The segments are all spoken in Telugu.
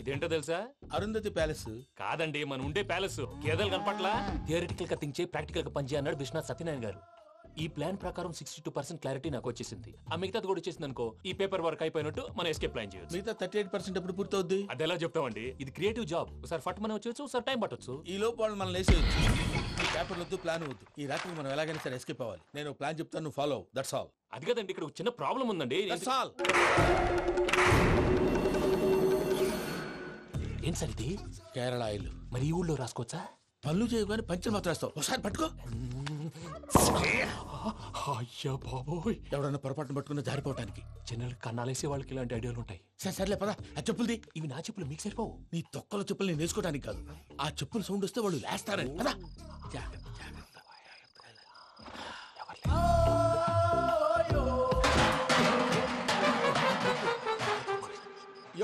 ఇదేంటో తెలుసా? అరుంధతి ప్యాలెస్ కాదండి, మన ఉండే ప్యాలెస్. గేదెలు కనపట్లా? థియరిటికల్ గా థింక్ చేయి, ప్రాక్టికల్ గా పనిచేయ అన్నాడు విశ్వనాథ్ సత్యనారాయణ గారు. ఈ ప్లాన్ ప్రకారం 62% క్లారిటీ నాకు వచ్చేసింది. ఆ మిగతాది కూడా వచ్చేసింది అనుకో, ఈ పేపర్ వర్క్ అయిపోయినట్టు మనం ఎస్కేప్ ప్లాన్ చేయొచ్చు. మిగతా 38% ఎప్పుడు పూర్తవుద్ది? అది ఎలా చెప్తామండి? ఇది క్రియేటివ్ జాబ్. ఒకసారి ఫట్ మనం వచ్చేచ్చు, ఒకసారి టైం పట్టొచ్చు. ఈ లోపు వాళ్ళు మనం లేసేయచ్చు. ఈ పేపర్ వద్దు, ప్లాన్ వద్దు. ఈ రాత్రికి మనం ఎలాగైనా సరే ఎస్కేప్ అవ్వాలి. నేను ప్లాన్ చెప్తాను, నువ్వు ఫాలో. That's all. అది కదండి, ఇక్కడ ఒక చిన్న ప్రాబ్లం ఉందండి. That's all. ఏం సార్ ఇది? కేరళ ఆయిల్. మరి ఈ ఊళ్ళో రాసుకోవచ్చా? పనులు చేయగానే పంచర్ మాత్రం వేస్తావు. ఒకసారి పట్టుకో. అయ్యా బాబోయ్, ఎవడన్నా పొరపాటును పట్టుకున్న జారిపోవటానికి. జనరల్ కన్నాలేసే వాళ్ళకి ఇలాంటి ఐడియాలు ఉంటాయి. సర్లే పదా. ఆ చెప్పులది. ఇవి నా చెప్పులు, మీకు సరిపోవు. నీ తొక్కల చెప్పులు నేను వేసుకోవడానికి కాదు, ఆ చెప్పులు సౌండ్ వస్తే వాళ్ళు లేస్తారని. పదా.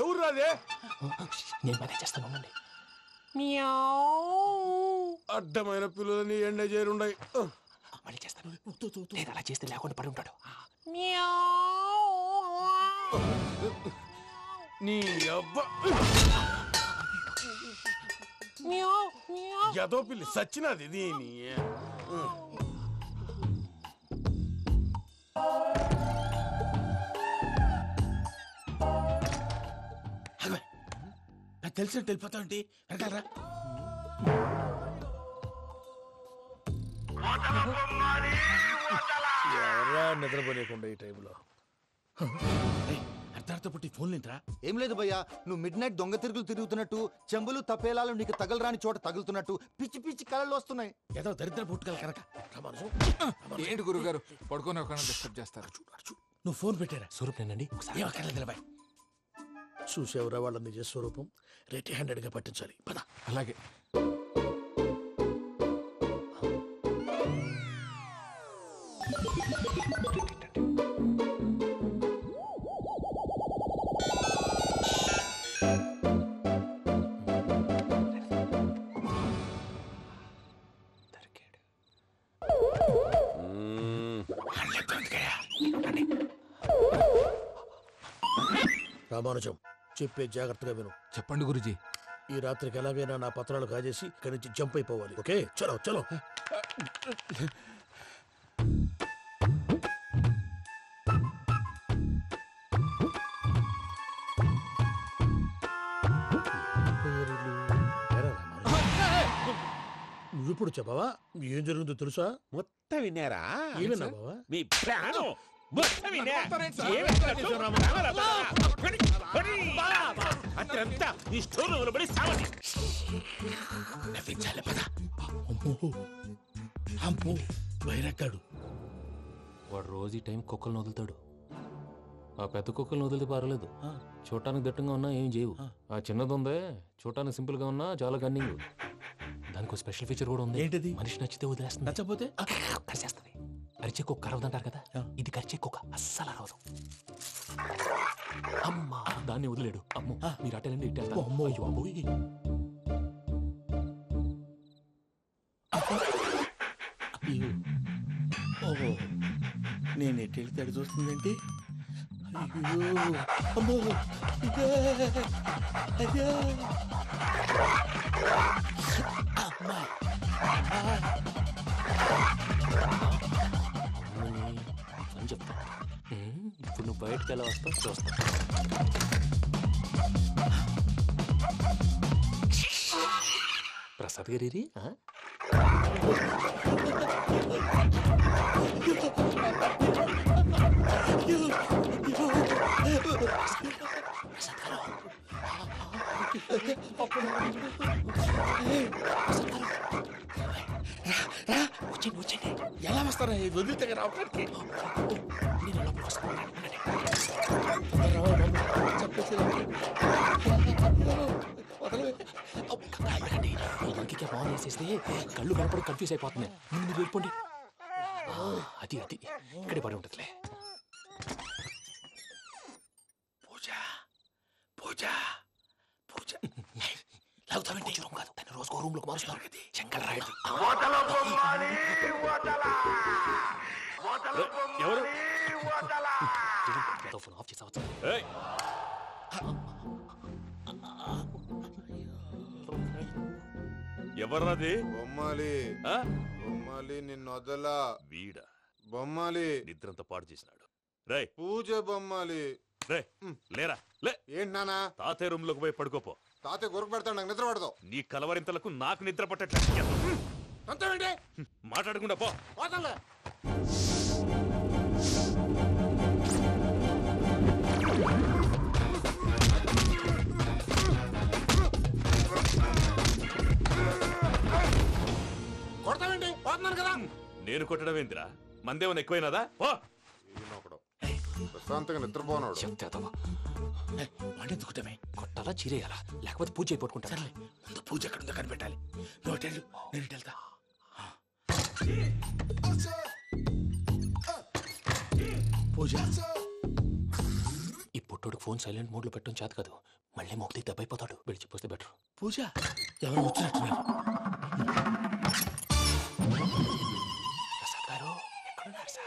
ఎవరు రాదే? నేను పనే చేస్తాను. అడ్డమైన పిల్లలని ఎండ చేరుండయి. మళ్ళీ చేస్తాను. నేను అలా చేస్తే లేకుండా పడి ఉంటాడు. నీ అబ్బా ఎదో పిల్లి సచ్చినది దీని. తెలిసినట్టు వెళ్ళిపోతా ఉంటే వెనకాలరా. ఎవరా నిద్రపోలేకుండా ఈ టైంలో? అర్ధార్థ పుట్టి ఫోన్ లేంట్రా. ఏం లేదు భయ్యా, నువ్వు మిడ్ నైట్ దొంగ తిరుగులు తిరుగుతున్నట్టు, చెంబులు తపేలాలు నీకు తగలరాని చోట తగులుతున్నట్టు పిచ్చి పిచ్చి కళలు వస్తున్నాయి. ఏదో దరిద్ర పుట్టుకల కనుక. ఏంటి గురుగారు పడుకొని ఒక డిస్టర్బ్ చేస్తారు? నువ్వు ఫోన్ పెట్టారా? స్వరూప్ నేనండి. నిలబాయ్. చూసేవరా వాళ్ళ నిజ స్వరూపం. రెట్టి హ్యాండెడ్ గా పట్టించాలి. పద. అలాగే. రామానుజం, చెప్పే జాగ్రత్తగా విను. చెప్పండి గురుజీ. ఈ రాత్రికి ఎలాగైనా నా పత్రాలు కాజేసి ఇక్కడి నుంచి జంప్ అయిపోవాలి. ఓకే, చలో చలో. నువ్విప్పుడు చెప్పవా ఏం జరుగుతుందో తెలుసా? మొత్తం విన్నారా? ఏమన్నా బావా? మీ ప్రాణం మొత్తం విన్నా. అత్రంతా ఈ స్టోర్ రూమ్ లో పడి సావని. నవ్వించాలి. పద. అమ్మో అమ్మో, వైరక్కాడు. వాడు రోజు ఈ టైం కుక్కలను వదులుతాడు. ఆ పెద్ద కుక్కలను వదిలితే పర్లేదు, చూడటానికి దట్టంగా ఉన్నా ఏం చేయవు. ఆ చిన్నది ఉందే, చూడటానికి సింపుల్ గా ఉన్నా చాలా కన్నింగ్. దానికి ఒక స్పెషల్ ఫీచర్ కూడా ఉంది. ఏంటిది? మనిషి నచ్చితే వదిలేస్తుంది, నచ్చపోతే కరిచేస్తుంది. అరిచే కుక్క అరవదంటారు కదా, ఇది కరిచే కుక్క అస్సలు అరవదు. అమ్మా, దాన్ని వదిలేడు. అమ్మో, మీరు అటెండి ఇటు వెళ్తారు. అమ్మో అయ్యో అబ్బోయ్. ఓహో, నేను ఎటు వెళ్తే అటు చూస్తుందేంటి? అయ్యో అమ్మో, అయ్యో అమ్మా. అని చెప్తా. ఇప్పుడు నువ్వు బయటకు ఎలా వస్తావు చూస్తా. ప్రసాద్ గారి వచ్చండి. ఎలా వస్తారా? వదిలితే రావడానికి ఫోన్ చేసేస్తే కళ్ళు కనపడి కన్ఫ్యూజ్ అయిపోతున్నాయి. మీరు వెళ్ళిపోండి. అది అది ఇక్కడే పడి ఉంటుందిలే. పూజ పూజ పూజ లాగుతామంటే రూమ్ కాదు, తన రోజుకో రూమ్ లోకి మారుస్తున్నారు కదా. శంకర్ రాయుడు ఎవరు? Phone off చేసావచ్చు. ఎవర్రాది బొమ్మాలి ఆ? బొమ్మాలి నిన్ను వదలా వీడ బొమ్మాలి నిద్రంతా పాడు చేసినాడు. రే పూజ బొమ్మాలి రే లేరా లే. ఏంటి నానా తాతయ్య రూమ్ లోకి పోయి పడుకోపో. తాతయ్య గురకు పెడతాడు నాకు నిద్ర పడతావు నీ కలవరింతలకు నాకు నిద్ర పట్టట్లేదు. అంతేంటి మాట్లాడకుండా పో. పోతాలే కొడతావేంటి పోతున్నాను కదా నేను కొట్టడం ఏందిరా? మందేమన్నా ఎక్కువైనదా? ఓ ఈయనొకడు ప్రశాంతంగా నిద్రపోనాడు చెప్తేదవా వాడెందుకుంటామే కొట్టాలా చీరేయాలా లేకపోతే పూజ అయిపోట్టుకుంటా. సర్లే ముందు పూజ ఎక్కడ ఉందో కనిపెట్టాలి. నువ్వు అటెండు, నేను ఇటు వెళ్తా. పూజ ఈ పుట్టోడికి ఫోన్ సైలెంట్ మోడ్ లో పెట్టడం చేత కాదు. మళ్ళీ మొక్కి దెబ్బైపోతాడు. విడిచిపోతే బెటర్. పూజ ఎవరు వచ్చినట్టున్నారు. ప్రసాద్ గారు ఎక్కడున్నారు సార్?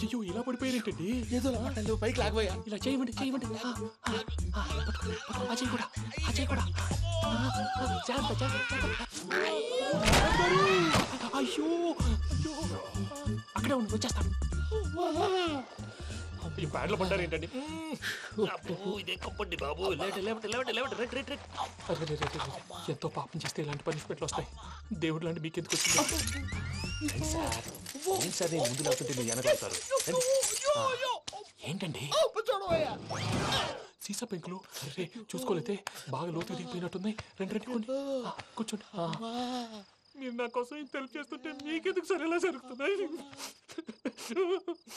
అయ్యో ఇలా పడిపోయారేంటండి? ఏదో పట్టాలి పైకి లాగబోయా. ఇలా చేయమండి చేయమండి. అజయ్ కూడా అజయ్ కూడా జాగ్రత్త జాగ్రత్త. అయ్యో అయ్యో అక్కడే ఉండి వచ్చేస్తాను. ఈ బ్యాడ్లో పడ్డారు ఏంటండి? ఎంతో పాపం చేస్తే ఇలాంటి పనిష్మెంట్లు వస్తాయి. దేవుడు లాంటి మీకెందుకు వచ్చింది? సార్ నేను ముందు లేకపోతే మీరు వెనకాడతారు. ఏంటండి సీసా పెంకులు? అరే చూసుకోలేతే బాగా లోతు దిగిపోయినట్టున్నాయి. రెండు రెండు కూర్చోండి. మీరు నా కోసం ఇంత హెల్ప్ చేస్తుంటే మీకెందుకు సరే ఎలా జరుగుతున్నాయి?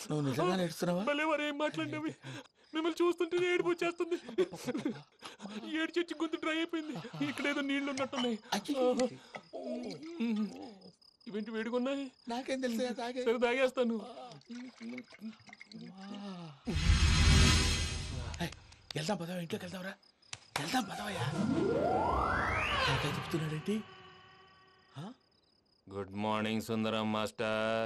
నువ్వు నిజంగా నేర్చుతున్నావా? భలే వారు ఏం మాట్లాడినవి. మిమ్మల్ని చూస్తుంటే ఏడుపు వచ్చేస్తుంది. ఏడు చెట్టు గొంతు డ్రై అయిపోయింది. ఇక్కడ ఏదో నీళ్లు ఉన్నట్టున్నాయి. ఇవేంటి వేడుకున్నాయి? నాకేం తెలుసు తాగే. సరే తాగేస్తాను. వెళ్దాం పదవా, ఇంట్లోకి వెళ్దాంరా. వెళ్దాం పదవయ్యా. నాకై చెప్తున్నాడేంటి? గుడ్ మార్నింగ్ సుందరం మాస్టర్.